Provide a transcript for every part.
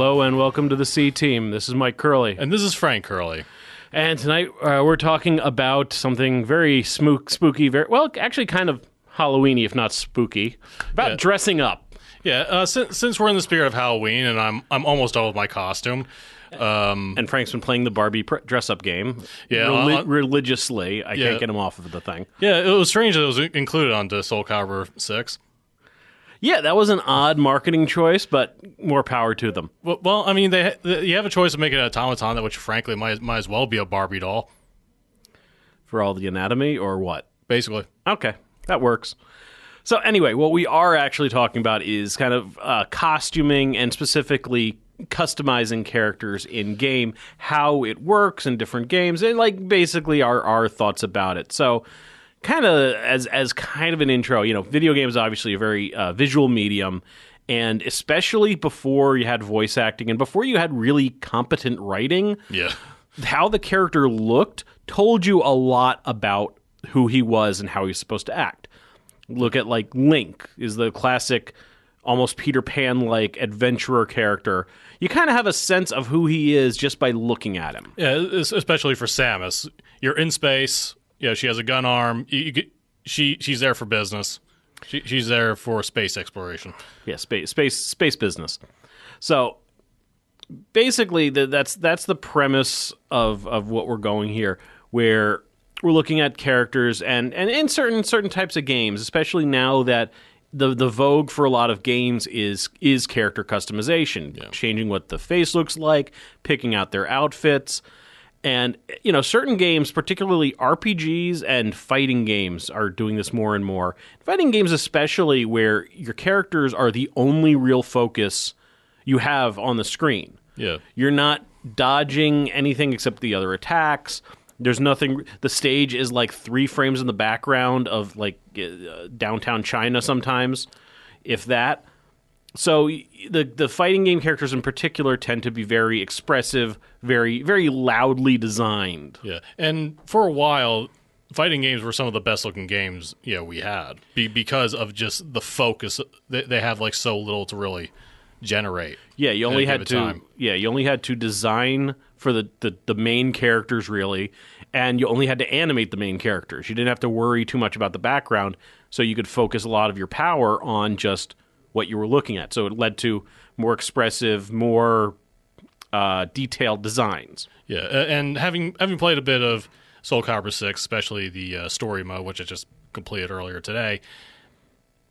Hello and welcome to the C Team. This is Mike Curley. And this is Frank Curley. And tonight we're talking about something very spooky, actually kind of Halloween-y, if not spooky, about dressing up. Yeah, since we're in the spirit of Halloween and I'm almost done with my costume. And Frank's been playing the Barbie dress-up game religiously. I can't get him off of the thing. Yeah, it was strange that it was included onto Soul Calibur 6. Yeah, that was an odd marketing choice, but more power to them. Well, I mean, you have a choice of making an automaton, which frankly might as well be a Barbie doll. For all the anatomy, or what? Basically. Okay, that works. So anyway, what we are actually talking about is kind of costuming and specifically customizing characters in-game, how it works in different games, and like basically our thoughts about it. So kind of as kind of an intro, video games obviously a very visual medium, and especially before you had voice acting and before you had really competent writing, how the character looked told you a lot about who he was and how he was supposed to act. Look at like Link is the classic almost Peter Pan-like adventurer character. You kind of have a sense of who he is just by looking at him. Yeah, especially for Samus. You're in space. Yeah, she has a gun arm. She's there for business. She's there for space exploration. Yeah, space business. So basically, that's the premise of what we're going here, where we're looking at characters and in certain types of games, especially now that the vogue for a lot of games is character customization, changing what the face looks like, picking out their outfits. And, certain games, particularly RPGs and fighting games, are doing this more and more. Fighting games especially, where your characters are the only real focus you have on the screen. Yeah. You're not dodging anything except the other attacks. There's nothing. The stage is like 3 frames in the background of like downtown China sometimes, if that. So the fighting game characters in particular tend to be very expressive, very, very loudly designed. Yeah, and for a while, fighting games were some of the best-looking games we had because of just the focus. They have like so little to really generate. Yeah, you only had to design for the main characters really, and you only had to animate the main characters. You didn't have to worry too much about the background, so you could focus a lot of your power on just what you were looking at. So it led to more expressive, more detailed designs. Yeah, and having played a bit of Soul Calibur 6, especially the story mode, which I just completed earlier today,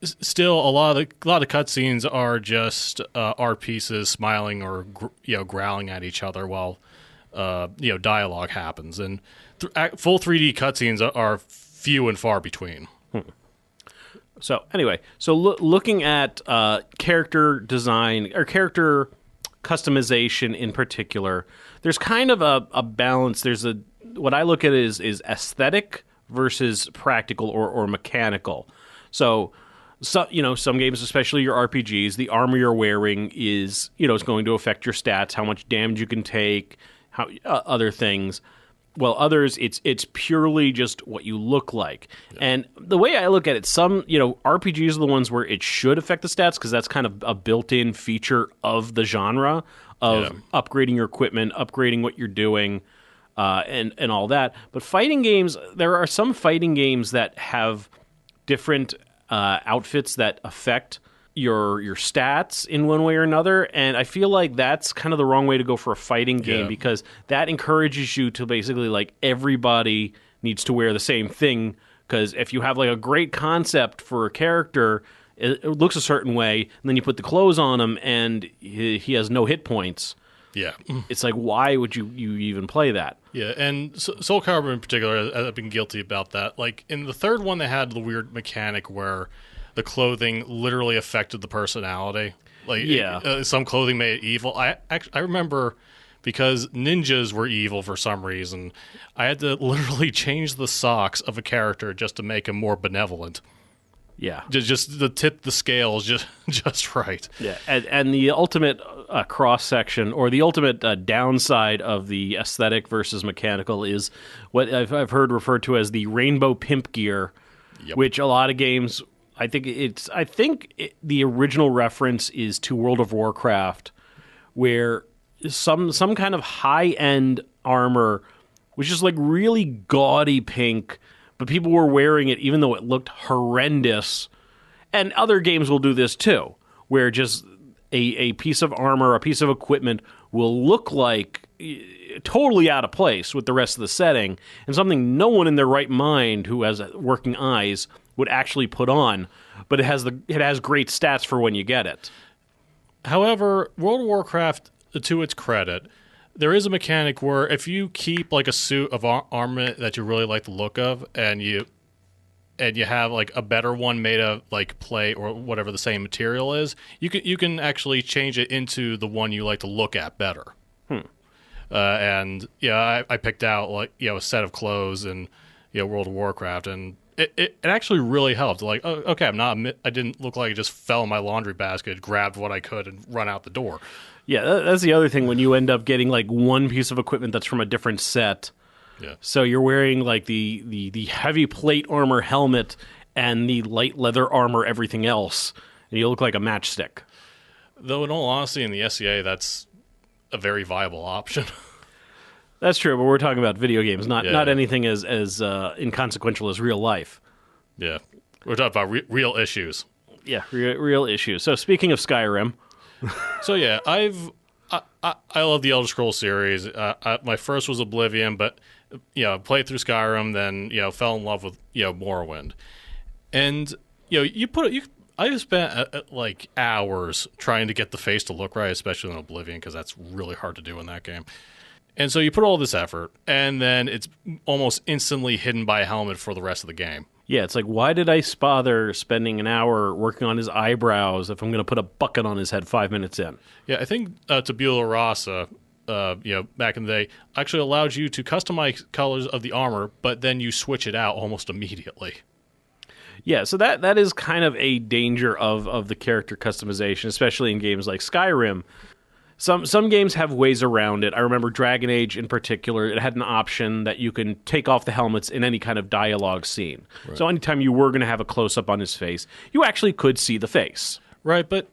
still a lot of cutscenes are just art pieces smiling or growling at each other while dialogue happens, and full 3D cutscenes are few and far between. So anyway, looking at character design or character customization in particular, there's kind of a balance. There's what I look at is aesthetic versus practical or mechanical. So some games, especially your RPGs, the armor you're wearing is going to affect your stats, how much damage you can take, how other things. Well, others, it's purely just what you look like. Yeah. And the way I look at it, some, RPGs are the ones where it should affect the stats because that's kind of a built-in feature of the genre of upgrading your equipment, upgrading what you're doing, and all that. But fighting games, there are some fighting games that have different outfits that affect your stats in one way or another, and I feel like that's kind of the wrong way to go for a fighting game because that encourages you to basically like everybody needs to wear the same thing, because if you have like a great concept for a character, it looks a certain way, and then you put the clothes on him and he has no hit points. Yeah. It's like, why would you even play that? Yeah, and Soul Calibur in particular, I've been guilty about that. Like in the third one, they had the weird mechanic where the clothing literally affected the personality. Like, some clothing made it evil. I remember because ninjas were evil for some reason, I had to literally change the socks of a character just to make him more benevolent. Yeah, just to tip the scales just right. Yeah, and the ultimate cross section or the ultimate downside of the aesthetic versus mechanical is what I've heard referred to as the rainbow pimp gear, which a lot of games. I think the original reference is to World of Warcraft, where some kind of high-end armor was just like really gaudy pink, but people were wearing it even though it looked horrendous. And other games will do this too, where just a piece of armor, a piece of equipment will look like totally out of place with the rest of the setting, and something no one in their right mind who has working eyes would actually put on, but it has great stats for when you get it. However, World of Warcraft, to its credit, there is a mechanic where if you keep like a suit of armor that you really like the look of, and you have like a better one made of like plate or whatever the same material is, you can actually change it into the one you like to look at better. And I picked out like a set of clothes in World of Warcraft, and it actually really helped. Like, oh, okay, I didn't look like I just fell in my laundry basket, grabbed what I could, and run out the door. Yeah, that's the other thing when you end up getting like one piece of equipment that's from a different set. Yeah. So you're wearing like the heavy plate armor helmet and the light leather armor, everything else, and you look like a matchstick. Though, in all honesty, in the SCA, that's a very viable option. That's true, but we're talking about video games, not anything as inconsequential as real life. Yeah, we're talking about real issues. Yeah, real issues. So speaking of Skyrim, so yeah, I love the Elder Scrolls series. My first was Oblivion, but played through Skyrim, then fell in love with Morrowind, and I spent like hours trying to get the face to look right, especially in Oblivion, because that's really hard to do in that game. And so you put all this effort, and then it's almost instantly hidden by a helmet for the rest of the game. Yeah, it's like, why did I bother spending an hour working on his eyebrows if I'm going to put a bucket on his head 5 minutes in? Yeah, I think Tabula Rasa, back in the day, actually allowed you to customize colors of the armor, but then you switch it out almost immediately. Yeah, so that is kind of a danger of the character customization, especially in games like Skyrim. Some games have ways around it. I remember Dragon Age in particular, it had an option that you can take off the helmets in any kind of dialogue scene. Right. So anytime you were going to have a close-up on his face, you actually could see the face. Right, but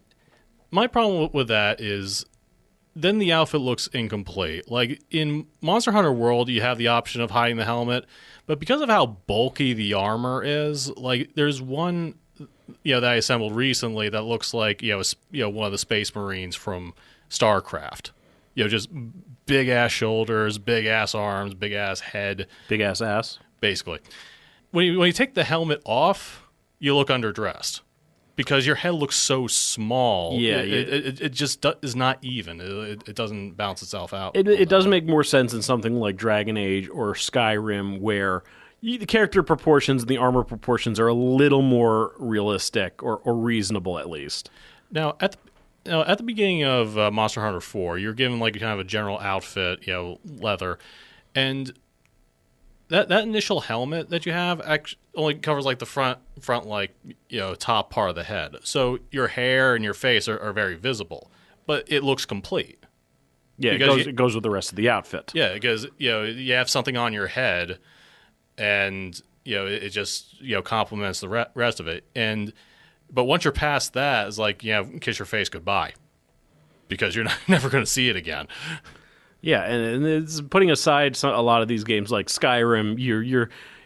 my problem with that is then the outfit looks incomplete. Like in Monster Hunter World, you have the option of hiding the helmet, but because of how bulky the armor is, like there's one that I assembled recently that looks like one of the Space Marines from StarCraft. Just big ass shoulders, big ass arms, big ass head, big ass, basically. When you take the helmet off, you look underdressed because your head looks so small. Yeah, it just is not even. It doesn't balance itself out. It does make more sense in something like Dragon Age or Skyrim, where the character proportions and the armor proportions are a little more realistic or reasonable, at least. Now, at the beginning of Monster Hunter 4, you're given like kind of a general outfit, leather, and that initial helmet that you have only covers like the front like top part of the head. So your hair and your face are very visible, but it looks complete. Yeah, it goes with the rest of the outfit. Yeah, because you have something on your head, and it just complements the rest of it. But once you're past that, it's like, kiss your face goodbye, because you're never going to see it again. Yeah, and it's putting aside a lot of these games like Skyrim,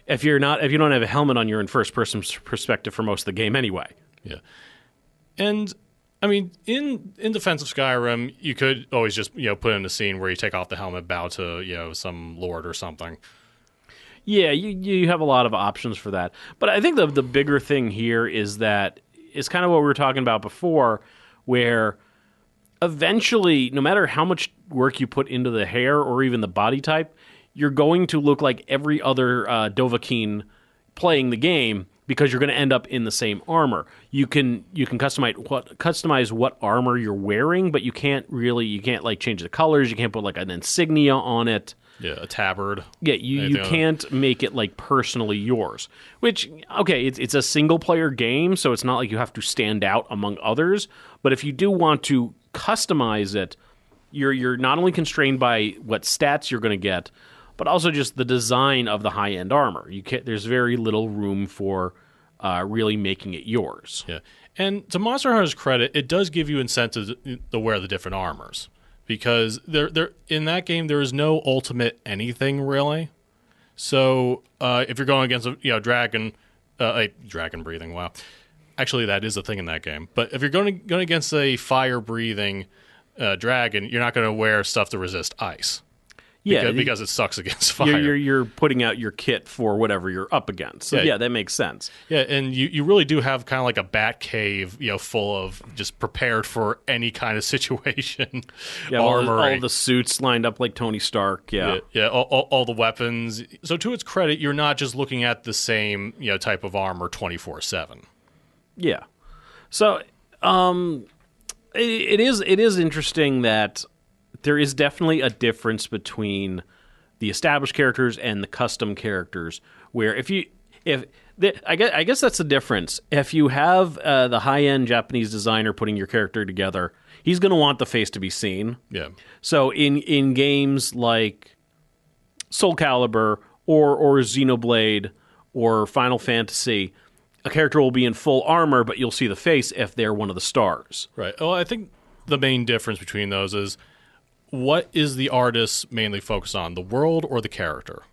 if you don't have a helmet on, you're in first person perspective for most of the game anyway. Yeah, and I mean, in defense of Skyrim, you could always just put in a scene where you take off the helmet, bow to some lord or something. Yeah, you have a lot of options for that, but I think the bigger thing here is that it's kind of what we were talking about before, where eventually, no matter how much work you put into the hair or even the body type, you're going to look like every other Dovahkiin playing the game, because you're going to end up in the same armor. You can customize what armor you're wearing, but you can't like change the colors. You can't put like an insignia on it. Yeah, a tabard. Yeah, you can't make it like personally yours. Which, okay, it's a single player game, so it's not like you have to stand out among others. But if you do want to customize it, you're not only constrained by what stats you're going to get, but also just the design of the high end armor. There's very little room for really making it yours. Yeah, and to Monster Hunter's credit, it does give you incentives to wear the different armors. because there in that game there is no ultimate anything really. So if you're going against a dragon, like dragon breathing, wow, actually that is a thing in that game. But if you're going against a fire breathing dragon, you're not going to wear stuff to resist ice. Yeah, because it sucks against fire. You're putting out your kit for whatever you're up against. So yeah, that makes sense. Yeah, and you really do have kind of like a bat cave, full of just prepared for any kind of situation. Yeah, all the suits lined up like Tony Stark. Yeah, all the weapons. So to its credit, you're not just looking at the same type of armor 24/7. Yeah. So it is interesting that there is definitely a difference between the established characters and the custom characters. Where I guess that's the difference. If you have the high-end Japanese designer putting your character together, he's going to want the face to be seen. Yeah. So in games like Soul Calibur or Xenoblade or Final Fantasy, a character will be in full armor, but you'll see the face if they're one of the stars. Right. Well, I think the main difference between those is, what is the artist mainly focused on, the world or the character?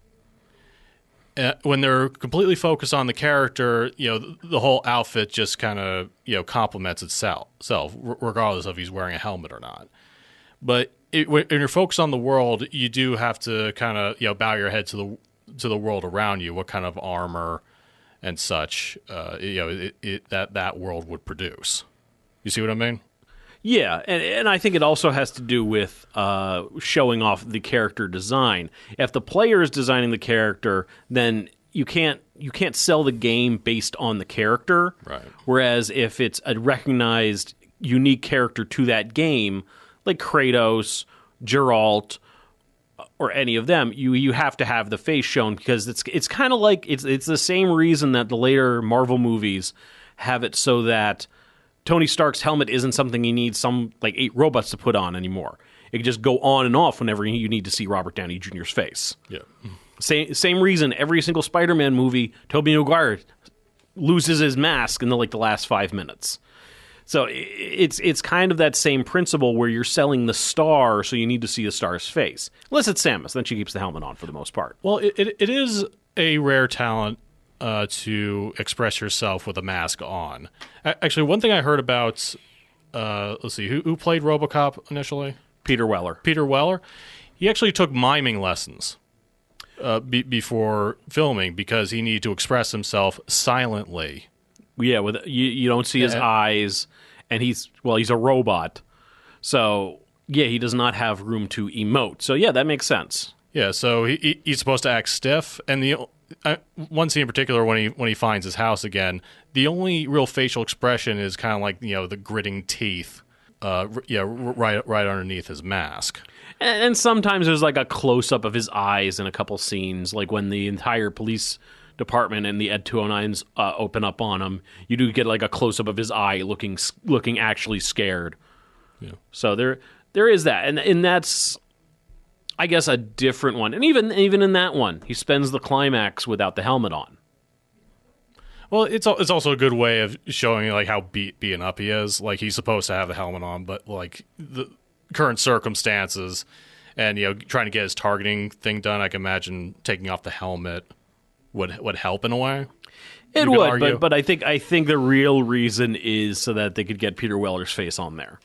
When they're completely focused on the character, the whole outfit just kind of complements itself, regardless of if he's wearing a helmet or not. But when you're focused on the world, you do have to kind of bow your head to the world around you, what kind of armor and such that world would produce. You see what I mean? Yeah, and I think it also has to do with showing off the character design. If the player is designing the character, then you can't sell the game based on the character. Right. Whereas if it's a recognized, unique character to that game, like Kratos, Geralt, or any of them, you have to have the face shown, because it's kind of like it's the same reason that the later Marvel movies have it so that Tony Stark's helmet isn't something you need 8 robots to put on anymore. It can just go on and off whenever you need to see Robert Downey Jr.'s face. Yeah. Same reason every single Spider-Man movie, Tobey Maguire loses his mask in the last 5 minutes. So it's kind of that same principle where you're selling the star, so you need to see the star's face. Unless it's Samus, then she keeps the helmet on for the most part. Well, it is a rare talent to express yourself with a mask on. Actually, one thing I heard about, let's see, who played RoboCop initially? Peter Weller. Peter Weller. He actually took miming lessons before filming, because he needed to express himself silently. Yeah, you don't see his eyes, and he's a robot. So, yeah, he does not have room to emote. So, yeah, that makes sense. Yeah, so he's supposed to act stiff, and one scene in particular, when he finds his house again, the only real facial expression is kind of like the gritting teeth, right underneath his mask. And sometimes there's a close up of his eyes in a couple scenes, like when the entire police department and the Ed 209s open up on him. You do get a close up of his eye looking actually scared. Yeah. So there is that, and that's, I guess, a different one. And even in that one, he spends the climax without the helmet on. Well, it's also a good way of showing how beaten up he is. He's supposed to have the helmet on, but the current circumstances and trying to get his targeting thing done, I can imagine taking off the helmet would help in a way. It would, but I think the real reason is so that they could get Peter Weller's face on there.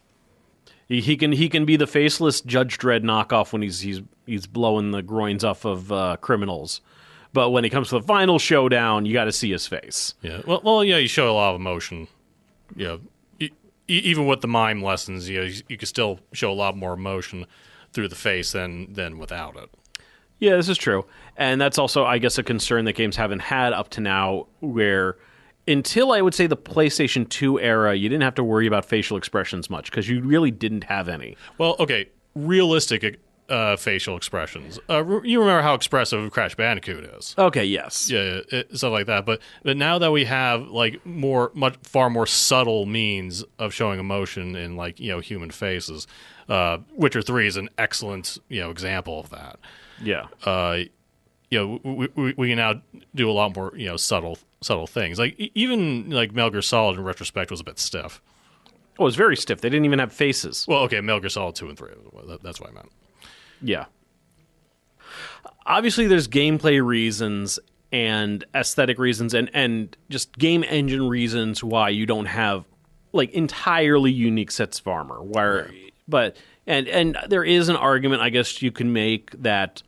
He can be the faceless Judge Dredd knockoff when he's blowing the groins off of criminals, but when it comes to the final showdown, you got to see his face. Yeah, well, yeah, you show a lot of emotion. Even with the mime lessons, you can still show a lot more emotion through the face than without it. Yeah, this is true, and that's also, I guess, a concern that games haven't had up to now, where until I would say the PlayStation 2 era, you didn't have to worry about facial expressions much, because you really didn't have any. Well, okay, realistic facial expressions. You remember how expressive Crash Bandicoot is. Okay, yes. Yeah, stuff like that. But now that we have far more subtle means of showing emotion in human faces, Witcher 3 is an excellent example of that. Yeah. We can now do a lot more subtle things. Even Metal Gear Solid in retrospect was a bit stiff. Oh, it's very stiff. They didn't even have faces. Well, okay, Metal Gear Solid 2 and 3. That's what I meant. Yeah. Obviously, there's gameplay reasons and aesthetic reasons and just game engine reasons why you don't have like entirely unique sets of armor. But there is an argument I guess you can make that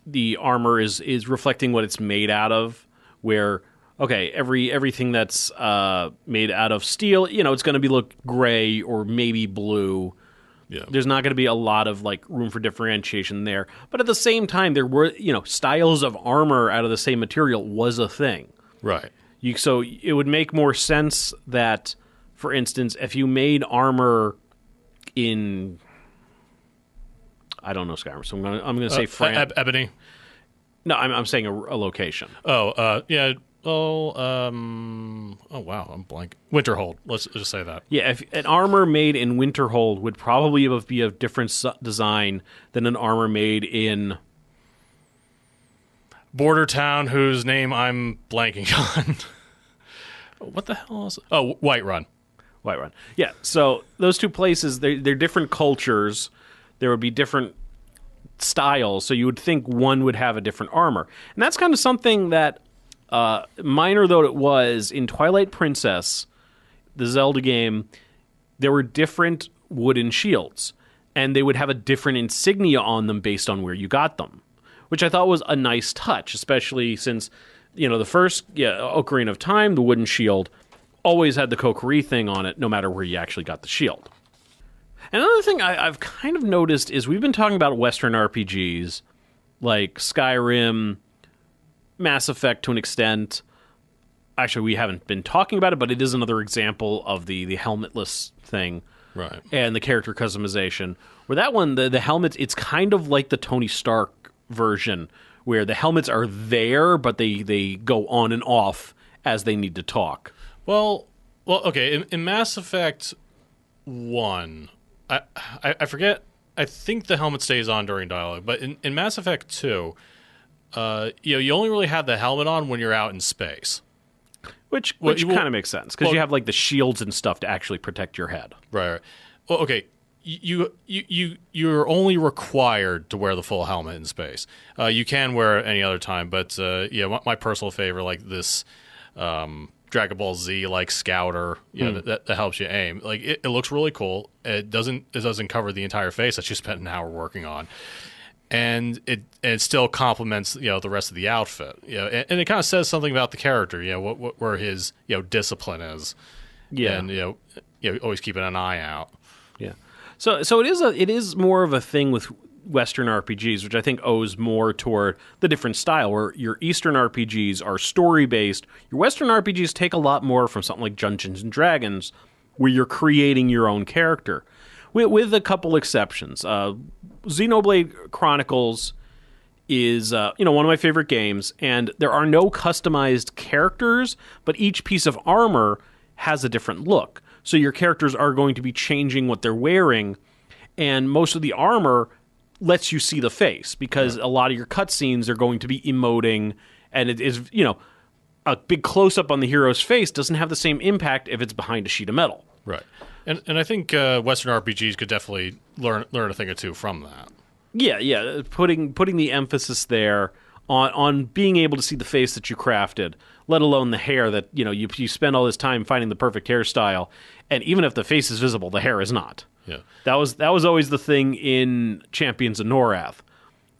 the armor is reflecting what it's made out of. Where okay, everything that's made out of steel, it's going to look gray or maybe blue. Yeah. There's not going to be a lot of like room for differentiation there. But at the same time, there were styles of armor out of the same material was a thing. Right. So it would make more sense that, for instance, if you made armor in, I don't know Skyrim, so I'm going to say France. Ebony. No, I'm saying a location. Oh, yeah. Oh, wow, I'm blank. Winterhold. Let's just say that. Yeah, if an armor made in Winterhold would probably be a different design than an armor made in Border Town, whose name I'm blanking on. What the hell is it? Oh, Whiterun. Whiterun. Yeah, so those two places, they're different cultures. There would be different styles, so you would think one would have a different armor. And that's kind of something that, minor though it was, in Twilight Princess, the Zelda game, there were different wooden shields, and they would have a different insignia on them based on where you got them, which I thought was a nice touch, especially since, the first Ocarina of Time, the wooden shield, always had the Kokiri thing on it, no matter where you actually got the shield. Another thing I've kind of noticed is we've been talking about Western RPGs, like Skyrim, Mass Effect to an extent. Actually, we haven't been talking about it, but it is another example of the helmetless thing. Right. And the character customization. Where that one, the helmets, it's kind of like the Tony Stark version, where the helmets are there, but they go on and off as they need to talk. Well, okay. In Mass Effect 1, I forget. I think the helmet stays on during dialogue, but in Mass Effect 2, you only really have the helmet on when you're out in space. Which kind of makes sense, because you have like the shields and stuff to actually protect your head. Right. Well, okay. You're only required to wear the full helmet in space. You can wear it any other time, but my personal favorite, like this Dragon Ball Z like scouter, that helps you aim. Like it looks really cool. It doesn't cover the entire face that you spent an hour working on. And it still complements the rest of the outfit, and it kind of says something about the character, where his discipline is, and always keeping an eye out. Yeah, so it is more of a thing with Western RPGs, which I think owes more toward the different style. Where your Eastern RPGs are story based, your Western RPGs take a lot more from something like Dungeons and Dragons, where you're creating your own character. With a couple exceptions. Xenoblade Chronicles is one of my favorite games, and there are no customized characters, but each piece of armor has a different look. So your characters are going to be changing what they're wearing, and most of the armor lets you see the face, because a lot of your cutscenes are going to be emoting, and it is, a big close-up on the hero's face doesn't have the same impact if it's behind a sheet of metal. Right. And I think Western RPGs could definitely learn a thing or two from that. Yeah. Putting the emphasis there on being able to see the face that you crafted, let alone the hair that you spend all this time finding the perfect hairstyle, and even if the face is visible, the hair is not. Yeah. That was always the thing in Champions of Norath,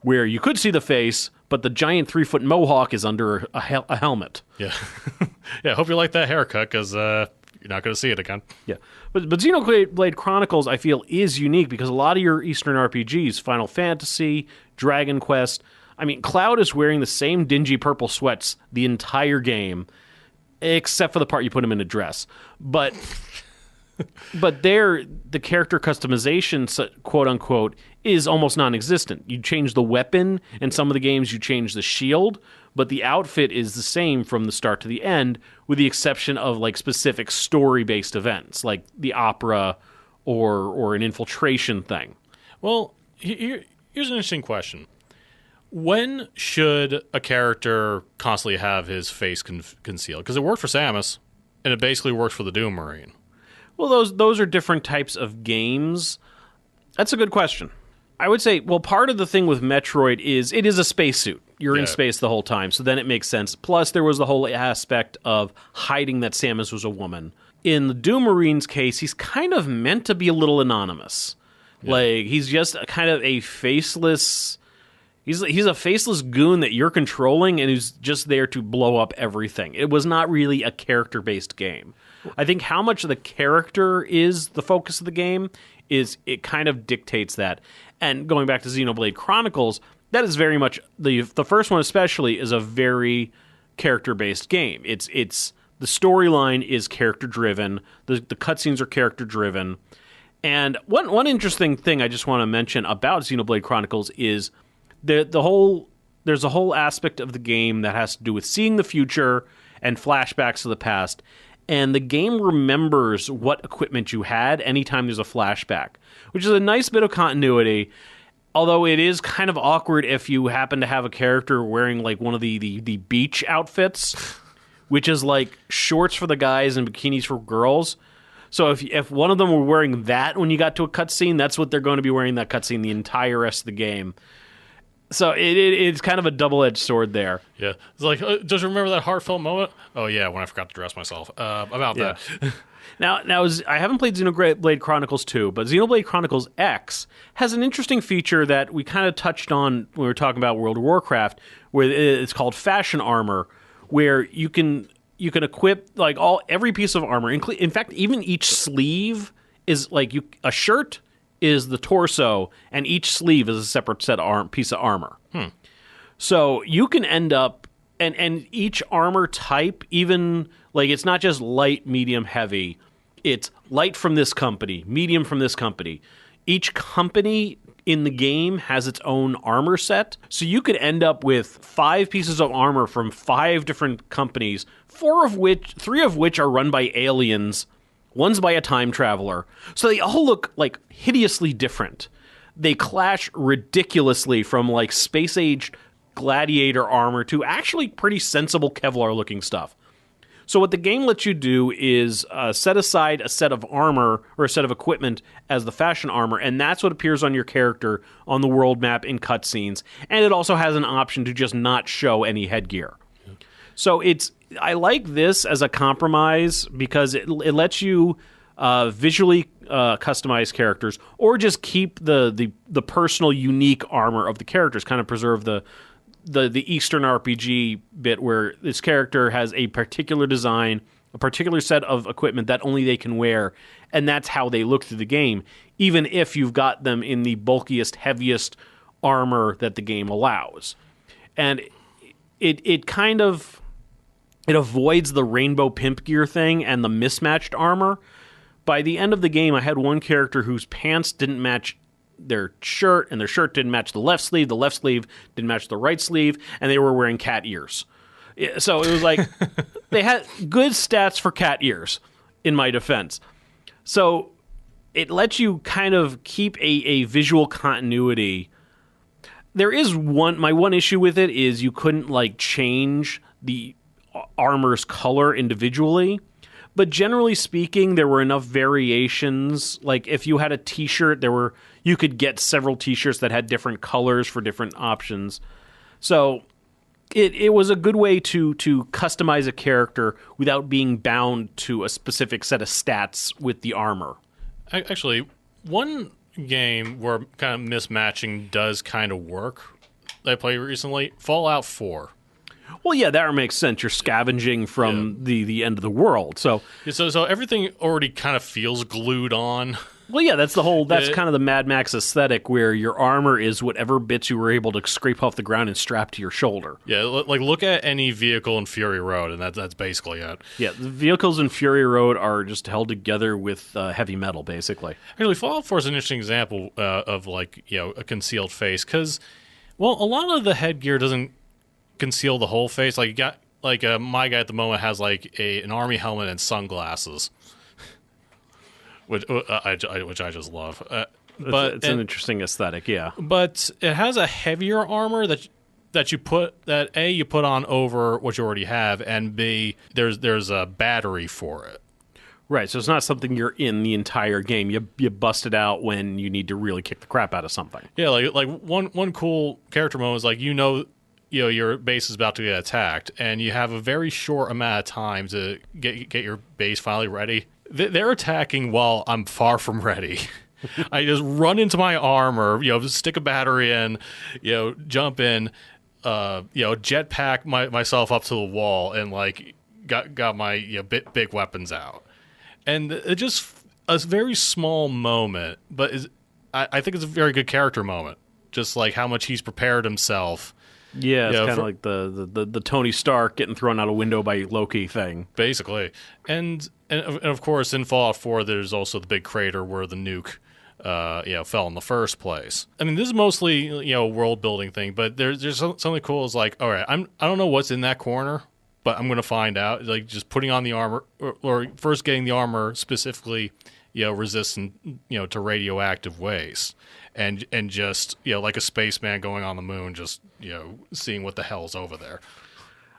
where you could see the face, but the giant 3-foot mohawk is under a helmet. Yeah. Yeah. Hope you like that haircut, because you're not going to see it again. Yeah. But Xenoblade Chronicles, I feel, is unique because a lot of your Eastern RPGs, Final Fantasy, Dragon Quest, Cloud is wearing the same dingy purple sweats the entire game, except for the part you put him in a dress. But there, the character customization, quote unquote, is almost non-existent. You change the weapon, in some of the games you change the shield, but the outfit is the same from the start to the end, with the exception of like specific story-based events, like the opera or an infiltration thing. Well, here's an interesting question. When should a character constantly have his face concealed? Because it worked for Samus, and it basically works for the Doom Marine. Well, those are different types of games. That's a good question. I would say, well, part of the thing with Metroid is it is a spacesuit. You're in space the whole time, so then it makes sense. Plus, there was the whole aspect of hiding that Samus was a woman. In the Doom Marine's case, he's kind of meant to be a little anonymous. Yeah. Like, he's just kind of a faceless... He's a faceless goon that you're controlling and who's just there to blow up everything. It was not really a character-based game. I think how much the character is the focus of the game is it kind of dictates that. And going back to Xenoblade Chronicles, that is very much the first one especially is a very character-based game. It's the storyline is character-driven. The cutscenes are character-driven. And one interesting thing I just want to mention about Xenoblade Chronicles is there's a whole aspect of the game that has to do with seeing the future and flashbacks of the past. And the game remembers what equipment you had anytime there's a flashback, which is a nice bit of continuity. Although it is kind of awkward if you happen to have a character wearing like one of the beach outfits, which is like shorts for the guys and bikinis for girls. So if one of them were wearing that when you got to a cutscene, that's what they're going to be wearing that cutscene the entire rest of the game. So it's kind of a double-edged sword there. Yeah. It's like, does you remember that heartfelt moment? Oh, yeah, when I forgot to dress myself. About that. Now, I haven't played Xenoblade Chronicles 2, but Xenoblade Chronicles X has an interesting feature that we kind of touched on when we were talking about World of Warcraft, where it's called fashion armor, where you can equip like every piece of armor. In fact, even each sleeve is like a shirt is the torso, and each sleeve is a separate piece of armor. So you can end up, and each armor type, even like it's not just light, medium, heavy. It's light from this company, medium from this company. Each company in the game has its own armor set, so you could end up with 5 pieces of armor from 5 different companies, 3 of which are run by aliens. One's by a time traveler. So they all look like hideously different. They clash ridiculously from like space-age gladiator armor to actually pretty sensible Kevlar-looking stuff. So what the game lets you do is set aside a set of armor or a set of equipment as the fashion armor, and that's what appears on your character on the world map in cutscenes. And it also has an option to just not show any headgear. So I like this as a compromise because it lets you visually customize characters or just keep the personal unique armor of the characters, kind of preserve the Eastern RPG bit where this character has a particular design, a particular set of equipment that only they can wear, and that's how they look through the game, even if you've got them in the bulkiest, heaviest armor that the game allows. And it kind of... It avoids the rainbow pimp gear thing and the mismatched armor. By the end of the game, I had one character whose pants didn't match their shirt, and their shirt didn't match the left sleeve didn't match the right sleeve, and they were wearing cat ears. So it was like, they had good stats for cat ears, in my defense. So it lets you kind of keep a visual continuity. There is my one issue with it is you couldn't like change the armor's color individually, but generally speaking there were enough variations. Like if you had a t-shirt, you could get several t-shirts that had different colors for different options. So it was a good way to customize a character without being bound to a specific set of stats with the armor. Actually, one game where kind of mismatching does kind of work that I played recently, Fallout 4. Well, yeah, that makes sense. You're scavenging from the end of the world. So everything already kind of feels glued on. Well, yeah, that's kind of the Mad Max aesthetic where your armor is whatever bits you were able to scrape off the ground and strap to your shoulder. Yeah, like look at any vehicle in Fury Road, and that's basically it. Yeah, the vehicles in Fury Road are just held together with heavy metal, basically. Actually, Fallout 4 is an interesting example of like, a concealed face because, well, a lot of the headgear doesn't conceal the whole face. Like you got my guy at the moment has like an army helmet and sunglasses, which I just love. But it's an interesting aesthetic, yeah. But it has a heavier armor that you put on over what you already have, and B there's a battery for it. Right, so it's not something you're in the entire game. You bust it out when you need to really kick the crap out of something. Yeah, like one cool character moment is like your base is about to get attacked, and you have a very short amount of time to get your base finally ready. They're attacking while I'm far from ready. I just run into my armor, stick a battery in, jump in, jetpack myself up to the wall, and like got my big weapons out. And it just a very small moment, but I think it's a very good character moment. Just like how much he's prepared himself. Yeah, it's kind of like the Tony Stark getting thrown out a window by Loki thing. Basically. And of course, in Fallout 4, there's also the big crater where the nuke fell in the first place. I mean, this is mostly a world building thing, but there's something cool. Is like, all right, I don't know what's in that corner, but I'm going to find out. Like just putting on the armor, or first getting the armor specifically, resistant, to radioactive waste, and just like a spaceman going on the moon, just seeing what the hell's over there.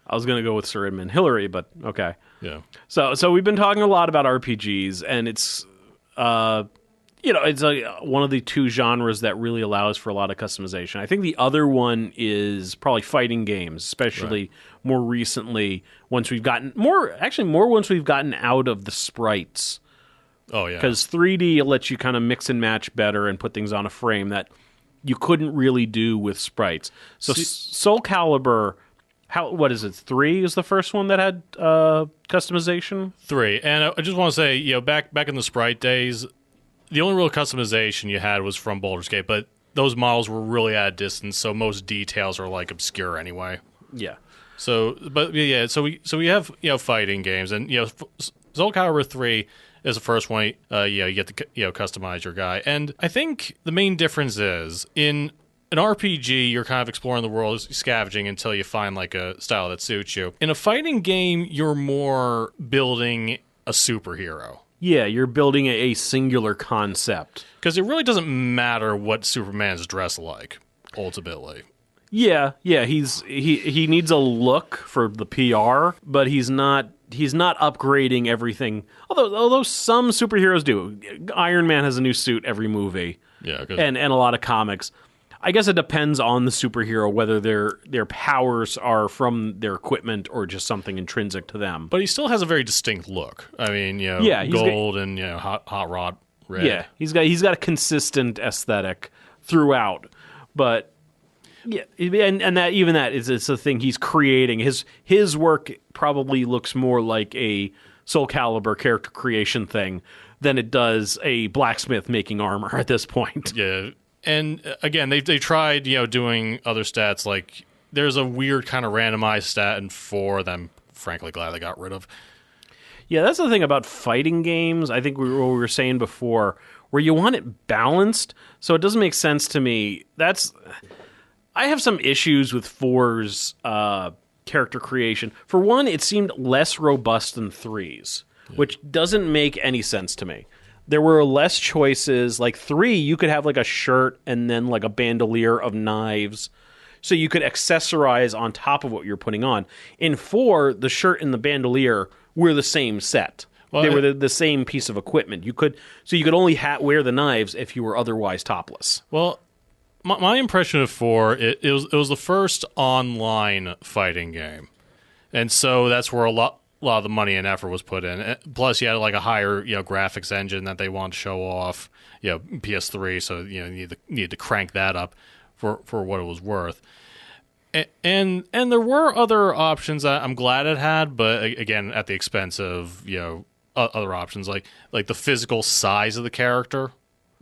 I was going to go with Sir Edmund Hillary, but okay. Yeah. So we've been talking a lot about RPGs, and it's it's one of the two genres that really allows for a lot of customization. I think the other one is probably fighting games, especially more recently once we've gotten more once we've gotten out of the sprites. Oh, yeah. Because 3D lets you kind of mix and match better and put things on a frame that you couldn't really do with sprites. So Soul Calibur, what is it, 3 is the first one that had customization? 3. And I just want to say, back in the sprite days, the only real customization you had was from Baldur's Gate, but those models were really at a distance, so most details are like obscure anyway. Yeah. So we have fighting games, and Soul Calibur 3 is the first one. You get to customize your guy, and I think the main difference is in an RPG, you're kind of exploring the world, scavenging until you find like a style that suits you. In a fighting game, you're more building a superhero. Yeah, you're building a singular concept. Because it really doesn't matter what Superman's dressed like, ultimately. Yeah, he needs a look for the PR, but he's not upgrading everything. Although some superheroes do. Iron Man has a new suit every movie. Yeah, and a lot of comics. I guess it depends on the superhero whether their powers are from their equipment or just something intrinsic to them. But he still has a very distinct look. I mean, gold and hot rod red. Yeah, he's got a consistent aesthetic throughout. But yeah, and that is it's a thing he's creating. His work probably looks more like a Soul Calibur character creation thing than it does a blacksmith making armor at this point. Yeah. And again, they tried, doing other stats. Like there's a weird kind of randomized stat in 4 that I'm frankly glad they got rid of. Yeah, that's the thing about fighting games. I think what we were saying before, where you want it balanced, so it doesn't make sense to me. I have some issues with 4's character creation. For one, it seemed less robust than 3's, which doesn't make any sense to me. There were less choices. Like 3, you could have like a shirt and then like a bandolier of knives. So you could accessorize on top of what you're putting on. In 4, the shirt and the bandolier were the same set. Well, they were the same piece of equipment. You could only wear the knives if you were otherwise topless. Well, my impression of 4, it was the first online fighting game. And so that's where a lot of the money and effort was put in. Plus, you had like a higher, graphics engine that they wanted to show off. PS3, so you need to crank that up for what it was worth. And there were other options that I'm glad it had, but again, at the expense of other options like the physical size of the character.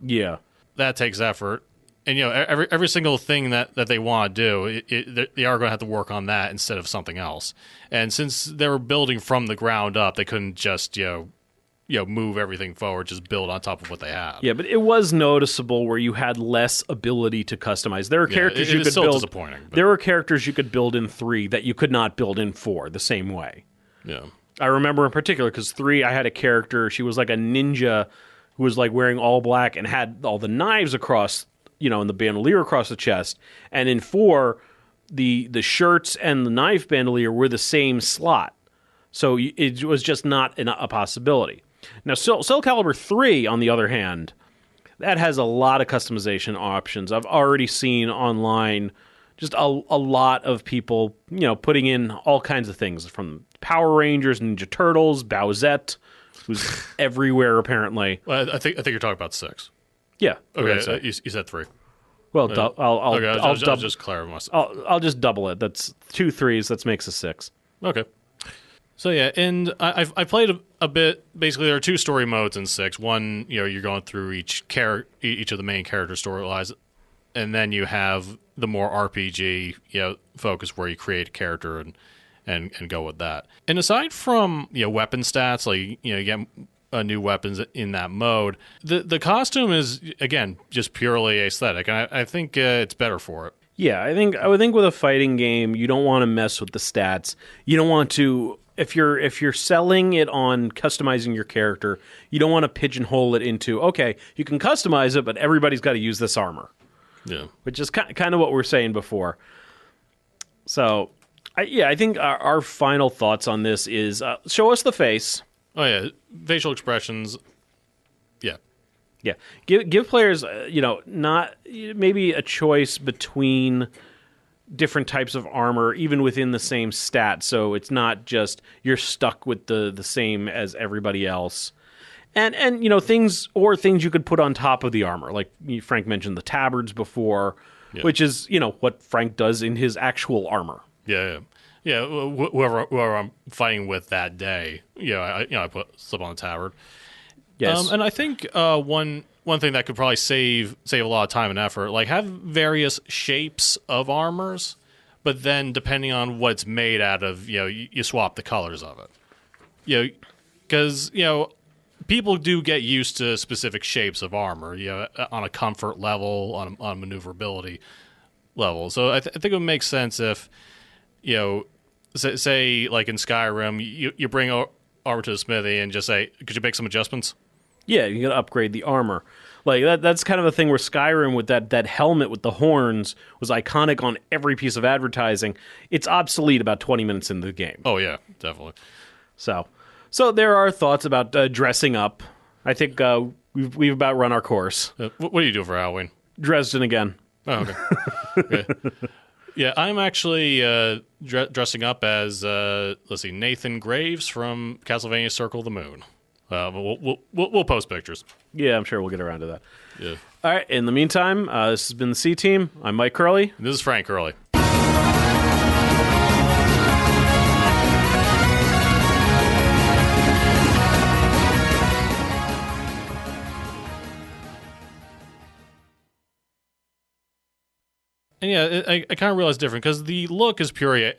Yeah, that takes effort. And every single thing that they want to do, they are going to have to work on that instead of something else. And since they were building from the ground up, they couldn't just move everything forward, just build on top of what they have. Yeah, but it was noticeable where you had less ability to customize. There were characters you could build. Disappointing. But. There were characters you could build in 3 that you could not build in 4 the same way. Yeah, I remember in particular because 3, I had a character. She was like a ninja who was like wearing all black and had all the knives across. And the bandolier across the chest. And in 4, the shirts and the knife bandolier were the same slot. So it was just not a possibility. Now, Soul Calibur 3, on the other hand, that has a lot of customization options. I've already seen online just a lot of people, putting in all kinds of things, from Power Rangers, Ninja Turtles, Bowsette, who's everywhere apparently. Well, I think you're talking about 6. Yeah. Okay, you said 3. Well, I'll just clarify myself. I'll just double it. That's 2 3s. That makes a 6. Okay. So yeah, and I played a bit. Basically, there are 2 story modes in 6. One, you're going through each of the main character storylines, and then you have the more RPG, focus where you create a character and go with that. And aside from weapon stats, like you get new weapons in that mode, the costume is again just purely aesthetic, and I think it's better for it. Yeah, I would think with a fighting game, you don't want to mess with the stats. You don't want to. If you're selling it on customizing your character, you don't want to pigeonhole it into, okay, you can customize it, but everybody's got to use this armor. Yeah. Which is kind of what we were saying before. So, I think our final thoughts on this is show us the face. Oh yeah, facial expressions. Yeah. Yeah. Give players, not maybe a choice between different types of armor, even within the same stat, so it's not just you're stuck with the same as everybody else. And things you could put on top of the armor, like Frank mentioned the tabards before, which is what Frank does in his actual armor. Yeah. Whoever I'm fighting with that day, I put slip on the tabard. Yes, and I think one thing that could probably save a lot of time and effort, like have various shapes of armors, but then depending on what it's made out of, you swap the colors of it. Because people do get used to specific shapes of armor, on a comfort level, on maneuverability level. So I think it would make sense if, say like in Skyrim, you bring armor to the smithy and just say, could you make some adjustments? Yeah, you got to upgrade the armor. Like that's kind of a thing where Skyrim with that helmet with the horns was iconic on every piece of advertising. It's obsolete about 20 minutes into the game. Oh yeah, definitely. So there are thoughts about dressing up. I think we've about run our course. What do you do for Halloween? Dresden again. Oh, okay. Yeah, I'm actually dressing up as Nathan Graves from Castlevania Circle of the Moon. We'll post pictures. Yeah, I'm sure we'll get around to that. Yeah. All right. In the meantime, this has been the C Team. I'm Mike Curley. And this is Frank Curley. And yeah, I kind of realized different because the look is purely